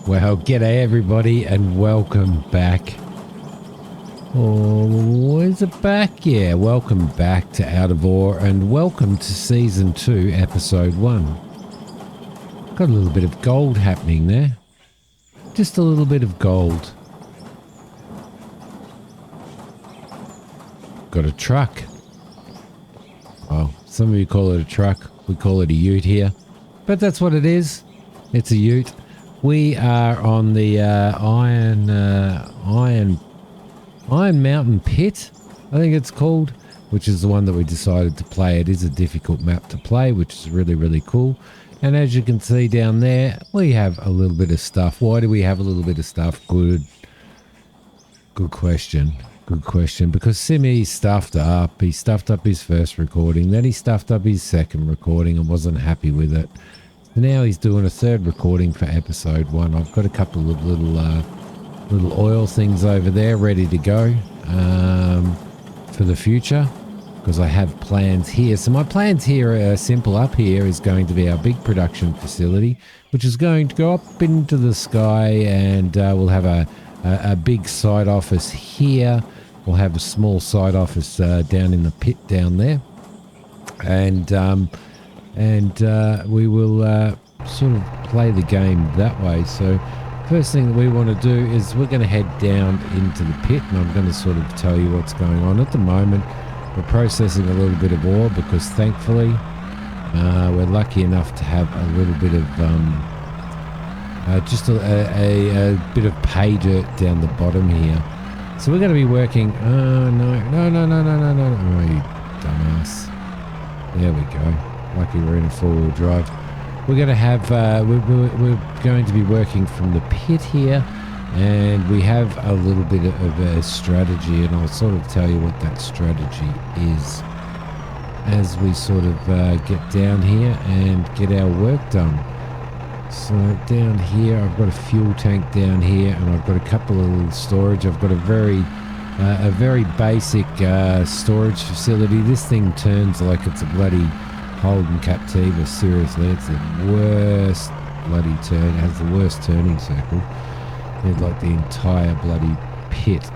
Well, g'day everybody and welcome back. Oh, is it back? Yeah, welcome back to Out of Awe and welcome to Season 2, Episode 1. Got a little bit of gold happening there. Just a little bit of gold. Got a truck. Well, some of you call it a truck. We call it a ute here. But that's what it is. It's a ute. We are on the Iron Mountain Pit, I think it's called, which is the one that we decided to play. It is a difficult map to play, which is really, really cool. And as you can see down there, we have a little bit of stuff. Why do we have a little bit of stuff? Good question. Good question. Because Simi stuffed up. He stuffed up his first recording. Then he stuffed up his second recording and wasn't happy with it. So now he's doing a third recording for episode 1. I've got a couple of little oil things over there ready to go for the future because I have plans here. So my plans here are simple. Up here is going to be our big production facility, which is going to go up into the sky, and we'll have a big side office here. We'll have a small side office down in the pit down there, and we will sort of play the game that way. So first thing that we want to do is we're going to head down into the pit, and I'm going to sort of tell you what's going on. At the moment, we're processing a little bit of ore because thankfully we're lucky enough to have a little bit of just a bit of pay dirt down the bottom here. So we're going to be working. Oh, no, you dumbass. There we go. Lucky we're in a four-wheel drive. We're going to have, we're going to be working from the pit here, and we have a little bit of a strategy, and I'll sort of tell you what that strategy is as we sort of get down here and get our work done. So down here, I've got a fuel tank down here, and I've got a couple of little storage. I've got a very basic storage facility. This thing turns like it's a bloody Holden Captiva. Seriously, it's the worst bloody turn. It has the worst turning circle. It's like the entire bloody pit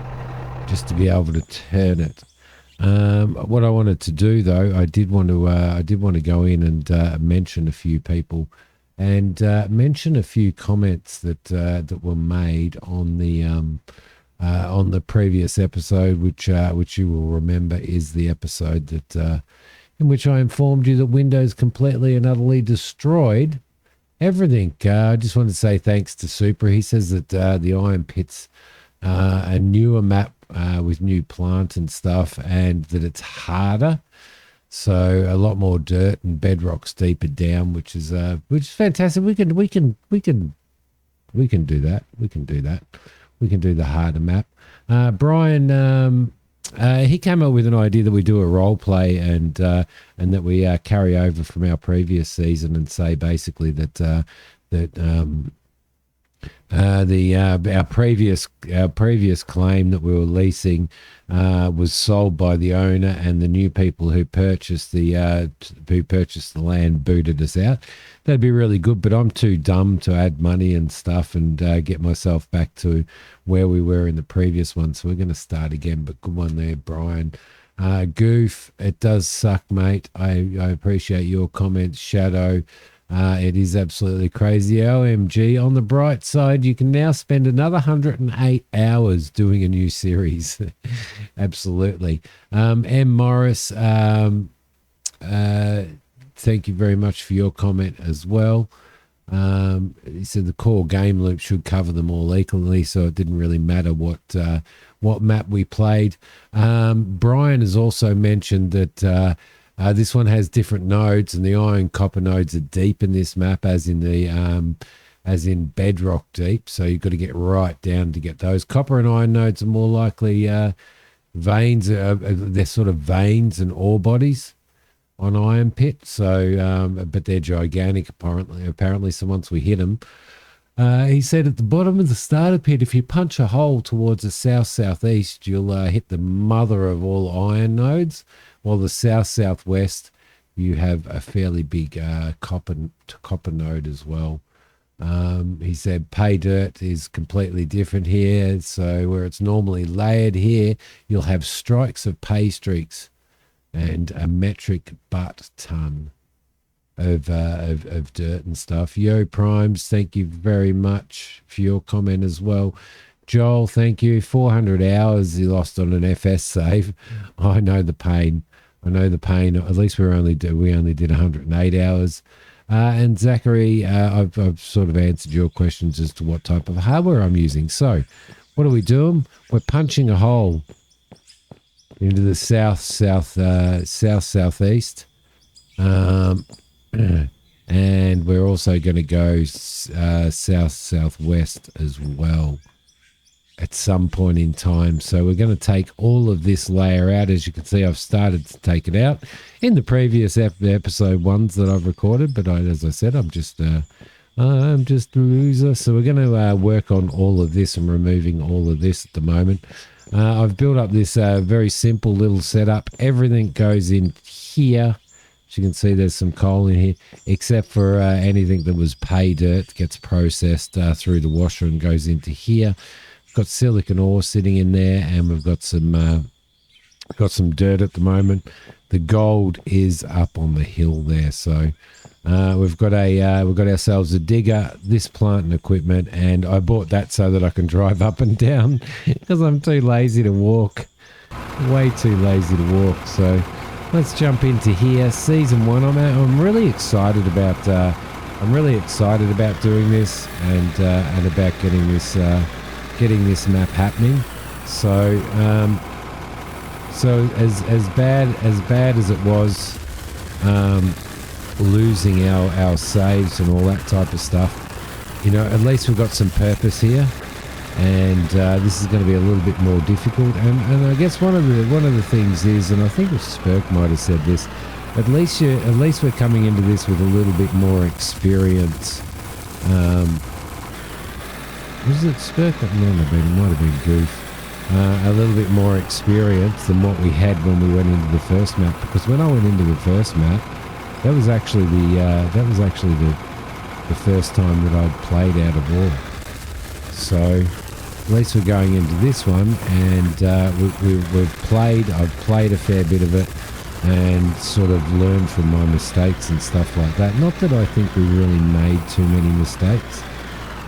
just to be able to turn it. What I wanted to do though, I did want to go in and mention a few people and mention a few comments that were made on the previous episode, which you will remember is the episode that in which I informed you that Windows completely and utterly destroyed everything. I just wanted to say thanks to Super. He says that the Iron Pit's a newer map with new plant and stuff, and that it's harder. So a lot more dirt and bedrock's deeper down, which is fantastic. We can do that. We can do that. We can do the harder map. Brian, he came up with an idea that we do a role play and that we carry over from our previous season and say basically that our previous claim that we were leasing was sold by the owner, and the new people who purchased the land booted us out. That'd be really good, but I'm too dumb to add money and stuff and get myself back to where we were in the previous one. So we're going to start again. But good one there, Brian. Goof, it does suck, mate. I appreciate your comments. Shadow. It is absolutely crazy. OMG. On the bright side, you can now spend another 108 hours doing a new series. Absolutely. M. Morris, thank you very much for your comment as well. He said the core game loop should cover them all equally, so it didn't really matter what map we played. Brian has also mentioned that this one has different nodes, and the iron copper nodes are deep in this map, as in bedrock deep. So you've got to get right down to get those. Copper and iron nodes are more likely veins. They're sort of veins and ore bodies on Iron Pit. So, but they're gigantic apparently. So once we hit them, he said at the bottom of the starter pit, if you punch a hole towards the south-southeast, you'll hit the mother of all iron nodes. While the south-southwest, you have a fairly big copper node as well. He said pay dirt is completely different here. So where it's normally layered here, you'll have strikes of pay streaks and a metric butt ton of dirt and stuff. Yo Primes, thank you very much for your comment as well. Joel, thank you. 400 hours he lost on an FS save. I know the pain. I know the pain. At least we only did 108 hours. And Zachary, I've sort of answered your questions as to what type of hardware I'm using. So, what are we doing? We're punching a hole into the southeast, and we're also going to go southwest as well at some point in time. So we're going to take all of this layer out. As you can see, I've started to take it out in the previous episode ones that I've recorded, but as I said, I'm just a loser. So we're going to work on all of this and removing all of this at the moment. I've built up this very simple little setup. Everything goes in here. As you can see, there's some coal in here, except for anything that was pay dirt gets processed through the washer and goes into here. Got silicon ore sitting in there, and we've got some dirt at the moment. The gold is up on the hill there, so we've got ourselves a digger, this plant and equipment, and I bought that so that I can drive up and down because I'm too lazy to walk, way too lazy to walk. So let's jump into here. Season 1. I'm really excited about doing this and about getting this map happening. So as bad as it was losing our saves and all that type of stuff, you know, at least we've got some purpose here, and this is going to be a little bit more difficult. And I guess one of the things is, and I think Spurk might have said this, at least we're coming into this with a little bit more experience. Was it Spurk? It might have been Goof. A little bit more experience than what we had when we went into the first map. Because when I went into the first map, that was actually the first time that I'd played out of all. So at least we're going into this one, and I've played a fair bit of it, and sort of learned from my mistakes and stuff like that. Not that I think we really made too many mistakes.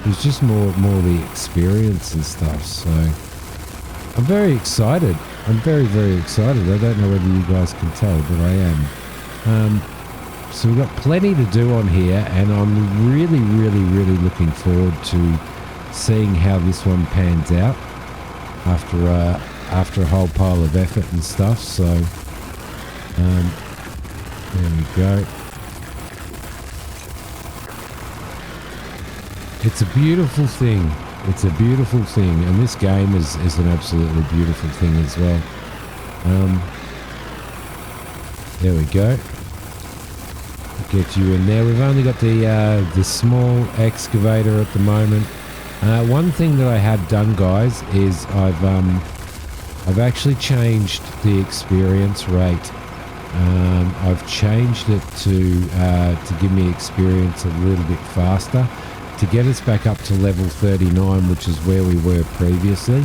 It was just more the experience and stuff. So I'm very excited. I'm very, very excited. I don't know whether you guys can tell, but I am. So we've got plenty to do on here, and I'm really, really, really looking forward to seeing how this one pans out after a whole pile of effort and stuff. So there we go. It's a beautiful thing. It's a beautiful thing, and this game is an absolutely beautiful thing as well. There we go. Get you in there. We've only got the small excavator at the moment. One thing that I have done, guys, is I've actually changed the experience rate. I've changed it to give me experience a little bit faster, to get us back up to level 39, which is where we were previously.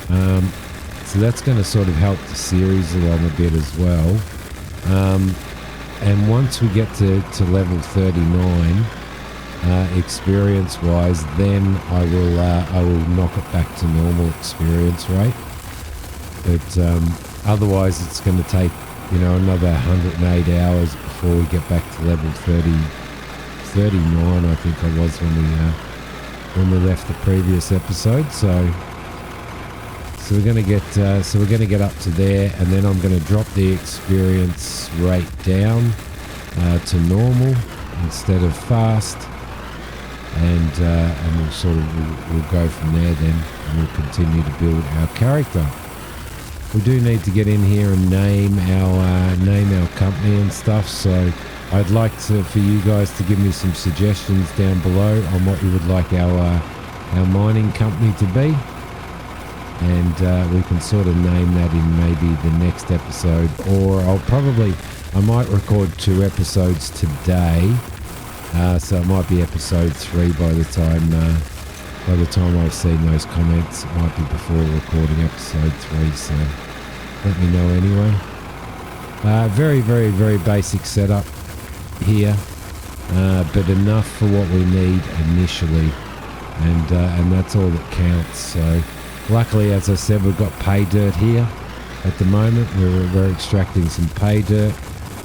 So that's going to sort of help the series along a bit as well. And once we get to level 39, experience-wise, then I will knock it back to normal experience rate. But otherwise, it's going to take, you know, another 108 hours before we get back to level 39, I think I was when we left the previous episode. So we're going to get up to there, and then I'm going to drop the experience rate down to normal instead of fast, and we'll go from there then, and we'll continue to build our character. We do need to get in here and name our company and stuff. So I'd like for you guys to give me some suggestions down below on what you would like our mining company to be, and we can sort of name that in maybe the next episode, or I might record 2 episodes today So it might be episode 3 by the time I've seen those comments. It might be before recording episode 3, so let me know anyway. Very, very, very basic setup here, but enough for what we need initially, and that's all that counts. So luckily, as I said, we've got pay dirt here at the moment. We're extracting some pay dirt,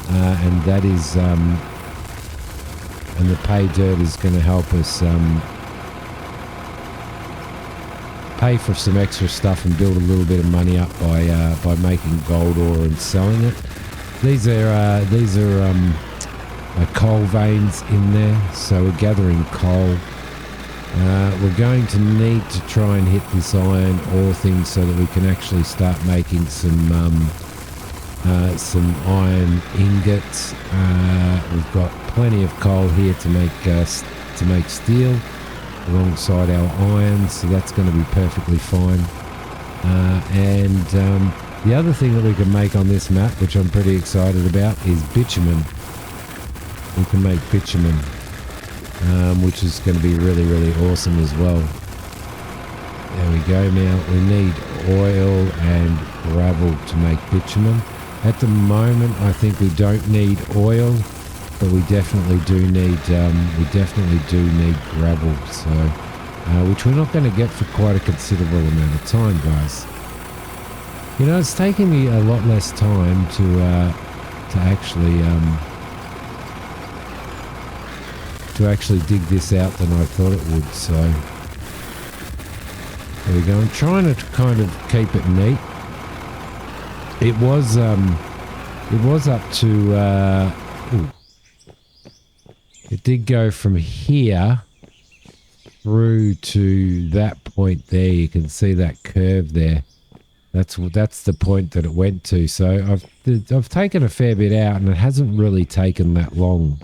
and that is and the pay dirt is going to help us pay for some extra stuff and build a little bit of money up by making gold ore and selling it. These are coal veins in there, so we're gathering coal. We're going to need to try and hit this iron ore thing so that we can actually start making some iron ingots. We've got plenty of coal here to make steel alongside our iron, so that's going to be perfectly fine. And the other thing that we can make on this map, which I'm pretty excited about, is bitumen. We can make bitumen, which is going to be really, really awesome as well. There we go. Now we need oil and gravel to make bitumen. At the moment, I think we don't need oil, but we definitely do need gravel. So, which we're not going to get for quite a considerable amount of time, guys. You know, it's taking me a lot less time to actually dig this out than I thought it would. So there we go. I'm trying to kind of keep it neat. It was up to it did go from here through to that point there. You can see that curve there. That's the point that it went to. So I've taken a fair bit out, and it hasn't really taken that long,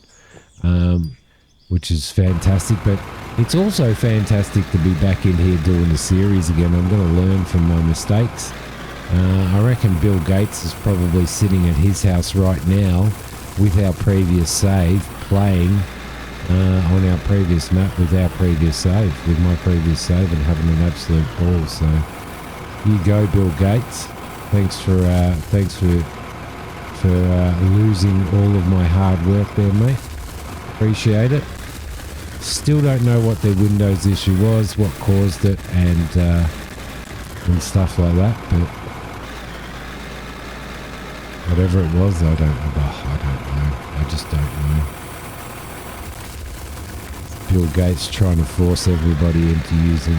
which is fantastic. But it's also fantastic to be back in here doing the series again. I'm going to learn from my mistakes. I reckon Bill Gates is probably sitting at his house right now with our previous save, playing on our previous map with my previous save, and having an absolute ball. So here you go, Bill Gates. Thanks for losing all of my hard work there, mate. Appreciate it. Still don't know what their Windows issue was, what caused it, and stuff like that, but whatever it was, I don't know. I just don't know. Bill Gates trying to force everybody into using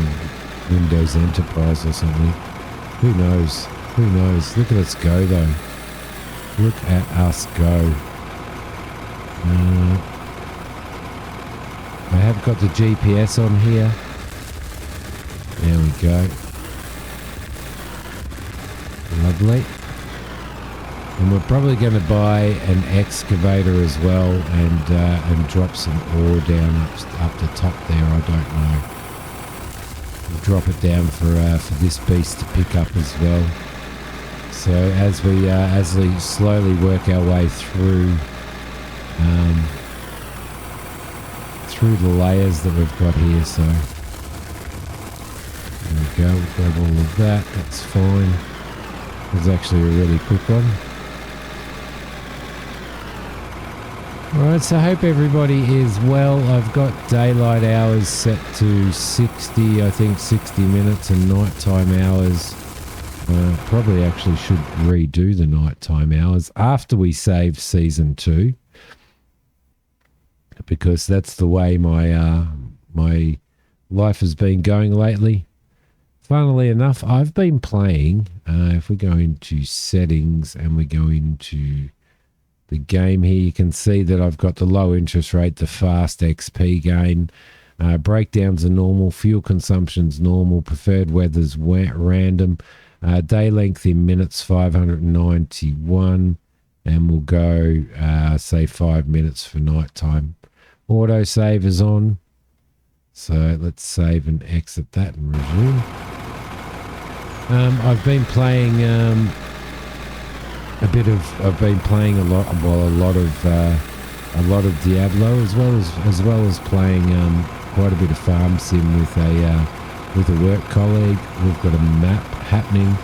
Windows Enterprise or something. Who knows? Look at us go, though. Look at us go. I have got the GPS on here. There we go. Lovely. And we're probably going to buy an excavator as well, and drop some ore down up the top there. I don't know. We'll drop it down for this beast to pick up as well. So as we slowly work our way through the layers that we've got here. So there we go. We'll grab all of that. That's fine. It was actually a really quick one. Alright, so I hope everybody is well. I've got daylight hours set to 60 minutes, and nighttime hours. Probably actually should redo the nighttime hours after we save season 2, because that's the way my life has been going lately. Funnily enough, I've been playing, if we go into settings and we go into the game here, you can see that I've got the low interest rate, the fast XP gain, breakdowns are normal, fuel consumption's normal, preferred weather's random, day length in minutes 591, and we'll go say 5 minutes for nighttime. Auto save is on, so let's save and exit that and resume. I've been playing a a lot of Diablo, as well as playing quite a bit of farm sim with a work colleague. We've got a map happening,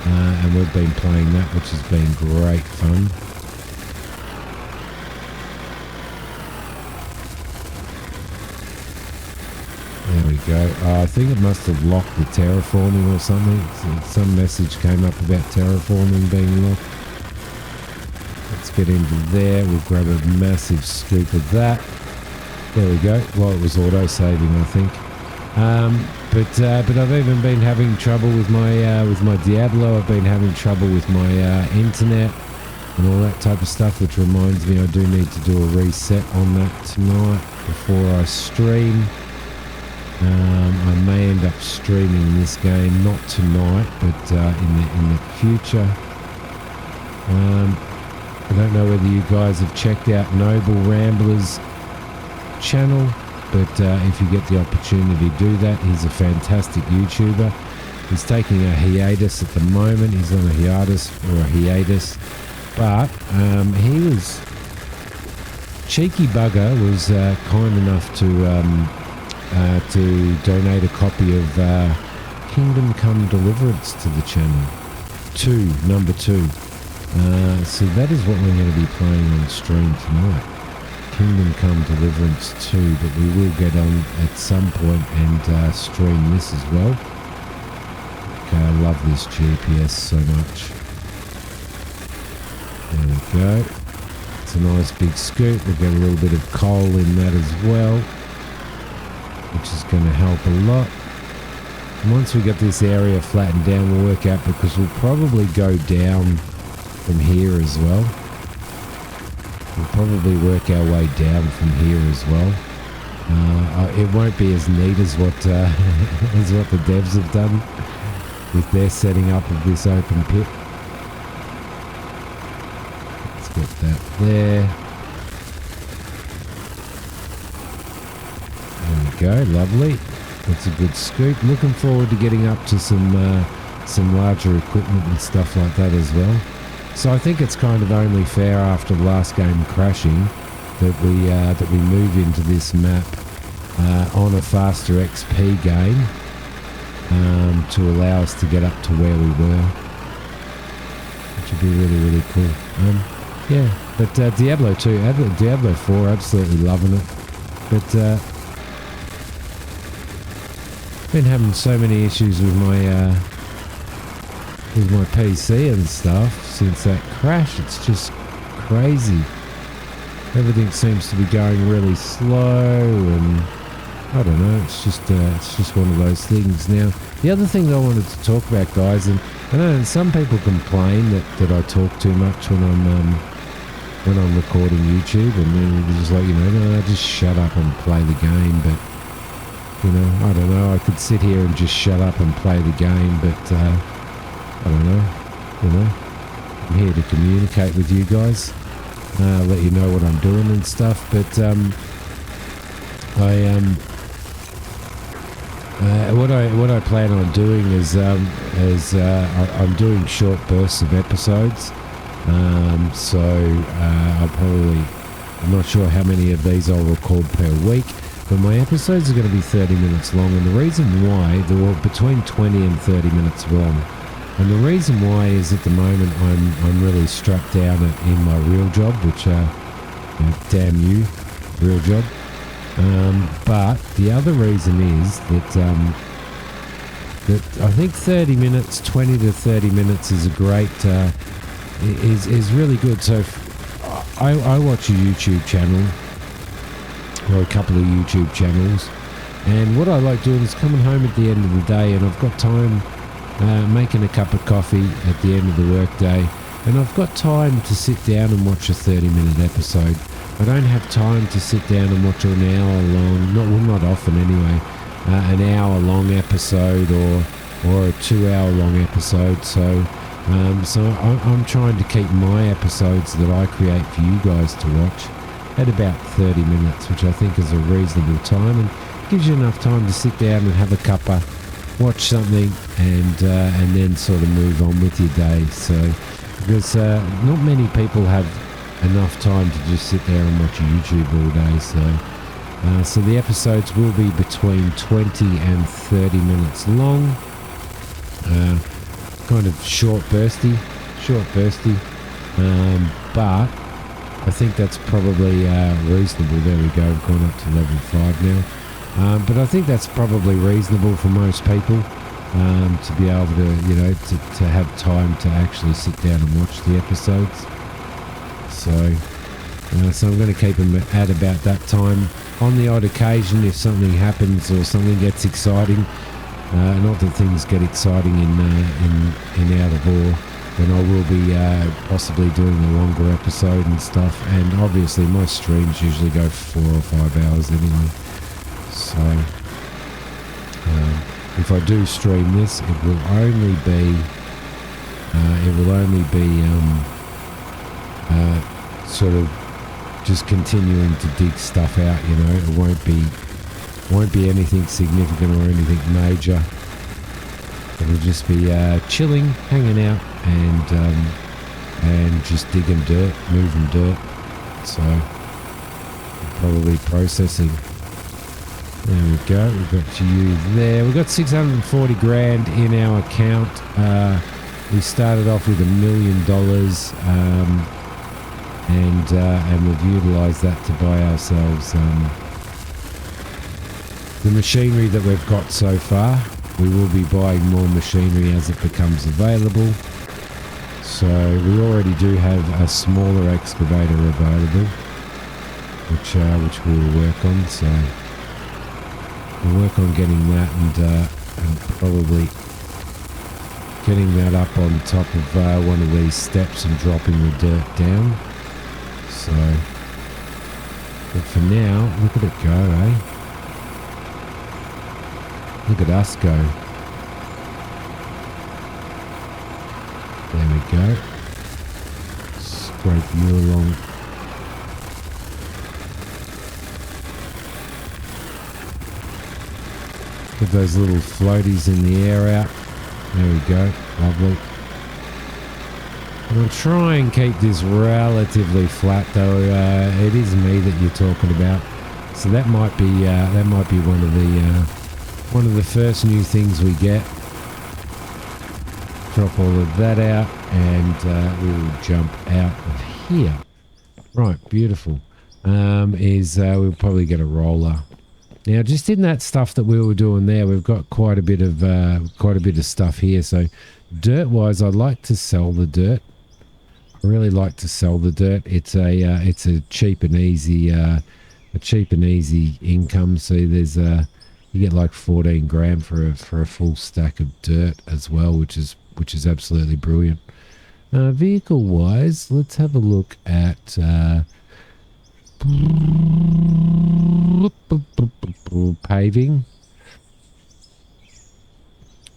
and we've been playing that, which has been great fun. There we go. I think it must have locked the terraforming or something. Some message came up about terraforming being locked. Let's get into there. We'll grab a massive scoop of that. There we go. Well, it was auto-saving, I think. But I've even been having trouble with my Diablo. I've been having trouble with my internet and all that type of stuff, which reminds me I do need to do a reset on that tonight before I stream. I may end up streaming this game, not tonight, but in the future. I don't know whether you guys have checked out Noble Rambler's channel, but if you get the opportunity to do that, he's a fantastic YouTuber. He's taking a hiatus at the moment. He's on a hiatus, but he was cheeky bugger was kind enough to donate a copy of Kingdom Come Deliverance to the channel. Number 2. So that is what we're going to be playing on stream tonight. Kingdom Come Deliverance 2, but we will get on at some point and stream this as well. Okay, I love this GPS so much. There we go. It's a nice big scoop. We'll get a little bit of coal in that as well, which is going to help a lot. And once we get this area flattened down, we'll work out, because we'll probably go down from here as well. We'll probably work our way down from here as well. It won't be as neat as what as what the devs have done with their setting up of this open pit. Let's get that there. There we go, lovely. That's a good scoop. Looking forward to getting up to some larger equipment and stuff like that as well. So I think it's kind of only fair, after the last game crashing, that we move into this map on a faster XP game to allow us to get up to where we were, which would be really, really cool. Yeah, but Diablo 2, Diablo 4, absolutely loving it. But been having so many issues with my PC and stuff since that crash. It's just crazy. Everything seems to be going really slow, and I don't know, it's just one of those things. Now, the other thing that I wanted to talk about, guys, and I know some people complain that I talk too much when I'm recording YouTube, and then just like, no, just shut up and play the game. But I don't know, I could sit here and just shut up and play the game, but I don't know, I'm here to communicate with you guys, let you know what I'm doing and stuff. But what I plan on doing is I'm doing short bursts of episodes. So I'm not sure how many of these I'll record per week, but my episodes are going to be 30 minutes long, and the reason why, they're between 20 and 30 minutes long. And the reason why is, at the moment I'm really strapped down in my real job, which damn you, real job. But the other reason is that I think 30 minutes, 20 to 30 minutes is a great, is really good. So I watch a YouTube channel, or a couple of YouTube channels, and what I like doing is coming home at the end of the day, and I've got time making a cup of coffee at the end of the work day, and I've got time to sit down and watch a 30-minute episode. I don't have time to sit down and watch an hour long, not often anyway, an hour long episode or a 2 hour long episode. So I'm trying to keep my episodes that I create for you guys to watch at about 30 minutes, which I think is a reasonable time, and gives you enough time to sit down and have a cuppa, watch something, and then sort of move on with your day. So because not many people have enough time to just sit there and watch YouTube all day. So the episodes will be between 20 and 30 minutes long. Kind of short bursty. But I think that's probably reasonable. There we go. We've gone up to level 5 now. But I think that's probably reasonable for most people to be able to, to have time to actually sit down and watch the episodes. So I'm going to keep them at about that time. On the odd occasion, if something happens or something gets exciting, not that things get exciting in Out of Awe, then I will be possibly doing a longer episode and stuff. And obviously, my streams usually go 4 or 5 hours anyway. So if I do stream this, it will only be sort of just continuing to dig stuff out. It won't be anything significant or anything major. It'll just be chilling, hanging out, and just digging dirt, moving dirt. So probably processing. There we go. We've got to use there. We've got 640 grand in our account. We started off with $1 million, and we've utilised that to buy ourselves the machinery that we've got so far. We will be buying more machinery as it becomes available. So we already do have a smaller excavator available, which we will work on. So we'll work on getting that and probably getting that up on top of one of these steps and dropping the dirt down. So, but for now, look at it go, eh? Look at us go. There we go. Scrape you along. Put those little floaties in the air out. There we go. Lovely. I'll try and keep this relatively flat, though. It is me that you're talking about, so that might be one of the first new things we get. Drop all of that out, and we will jump out of here. Right, beautiful. We'll probably get a roller. Now, just in that stuff that we were doing there, we've got quite a bit of stuff here. So, dirt-wise, I'd like to sell the dirt. I really like to sell the dirt. It's a cheap and easy income. So there's you get like 14 grand for a full stack of dirt as well, which is absolutely brilliant. Vehicle-wise, let's have a look at. Paving.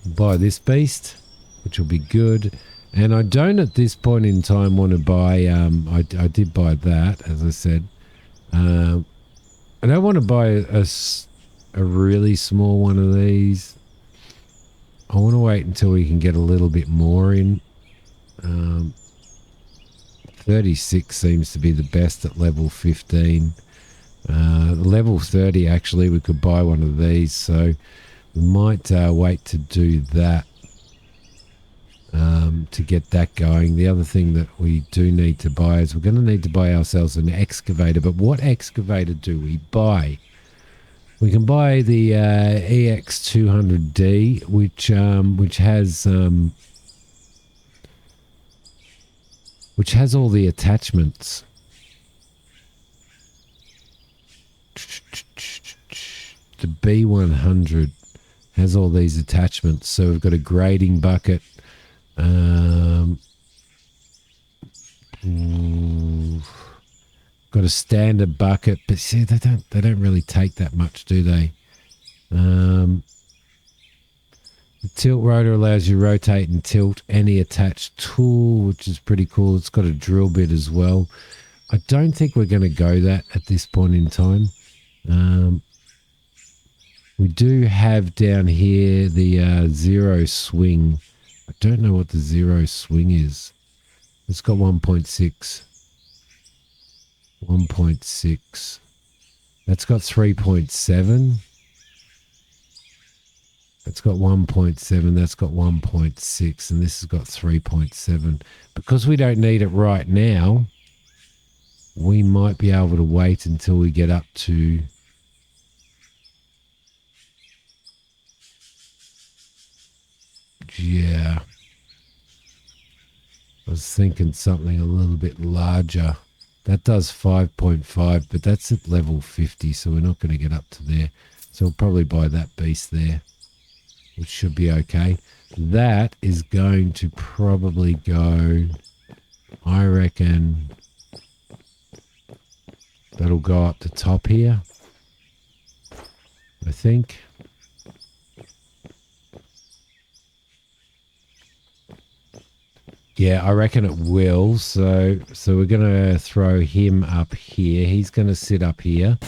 Buy this beast, which will be good. And I don't at this point in time want to buy, I did buy that, as I said. I don't want to buy a really small one of these. I want to wait until we can get a little bit more in. 36 seems to be the best at level 15. Level 30, actually, we could buy one of these. So we might wait to do that. To get that going. The other thing that we do need to buy is we're going to need to buy ourselves an excavator. But what excavator do we buy? We can buy the EX200D, which has all the attachments. The B100 has all these attachments. So we've got a grading bucket. Got a standard bucket, but see, they don't really take that much, do they? The tilt rotor allows you to rotate and tilt any attached tool, which is pretty cool. It's got a drill bit as well. I don't think we're going to go that at this point in time. We do have down here the zero swing. I don't know what the zero swing is. It's got 1.6. 1.6. That's got 3.7. That's got 1.7. That's got 1.6. And this has got 3.7. Because we don't need it right now, we might be able to wait until we get up to yeah. I was thinking something a little bit larger. That does 5.5, but that's at level 50, so we're not going to get up to there. So we'll probably buy that beast there, which should be okay. That is going to probably go, I reckon, that'll go up the top here, I think. Yeah, I reckon it will. So we're going to throw him up here. He's going to sit up here,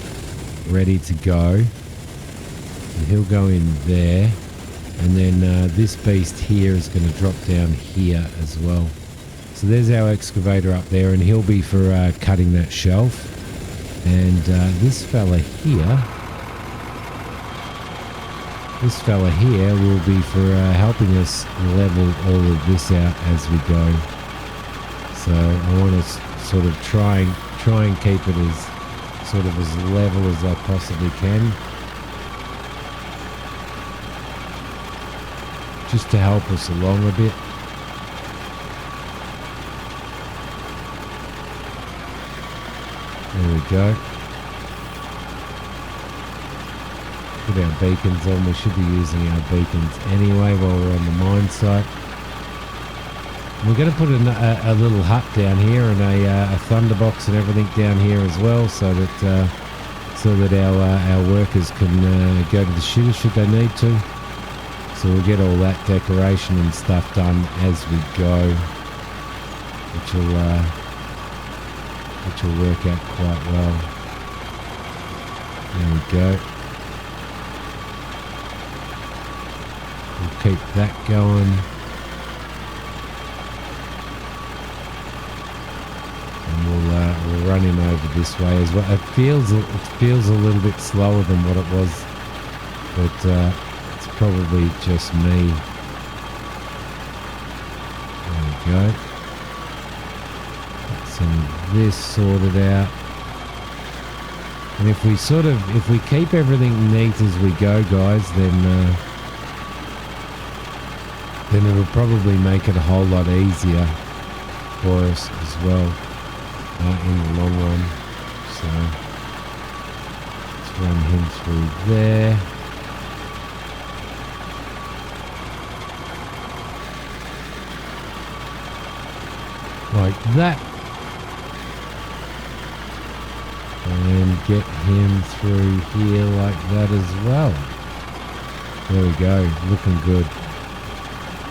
ready to go. And he'll go in there. And then this beast here is going to drop down here as well. So there's our excavator up there, and he'll be for cutting that shelf. And this fella here will be for helping us level all of this out as we go. So I want to sort of try and keep it as level as I possibly can, just to help us along a bit. There we go. Put our beacons on. We should be using our beacons anyway while we're on the mine site. We're going to put a little hut down here and a thunderbox and everything down here as well, so that our workers can go to the shitter should they need to. So we'll get all that decoration and stuff done as we go, which will work out quite well. There we go. We'll keep that going. And we'll run him over this way as well. It feels a little bit slower than what it was, but it's probably just me. There we go. Get some of this sorted out. And if we keep everything neat as we go, guys, then it'll probably make it a whole lot easier for us as well in the long run. So let's run him through there. Like that. And get him through here like that as well. There we go, looking good.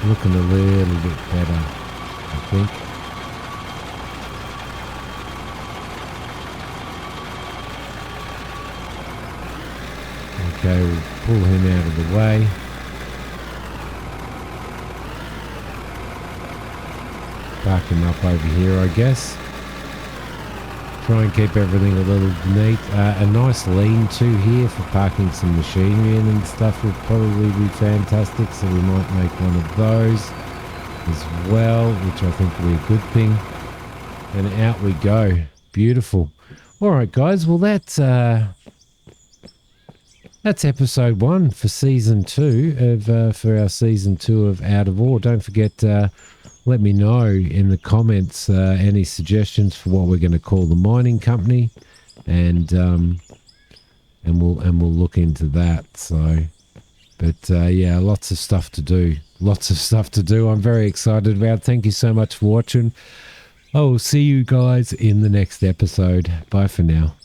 Looking a little bit better, I think. Okay, we'll pull him out of the way. Park him up over here, I guess. Try and keep everything a little neat. A nice lean-to here for parking some machinery in and stuff would probably be fantastic, so we might make one of those as well, which I think will be a good thing. And out we go. Beautiful. All right, guys. Well, that's episode 1 for season 2 for our season 2 of Out of Ore. Don't forget. Let me know in the comments any suggestions for what we're going to call the mining company, and we'll look into that. So, but yeah, lots of stuff to do. I'm very excited about. Thank you so much for watching. I will see you guys in the next episode. Bye for now.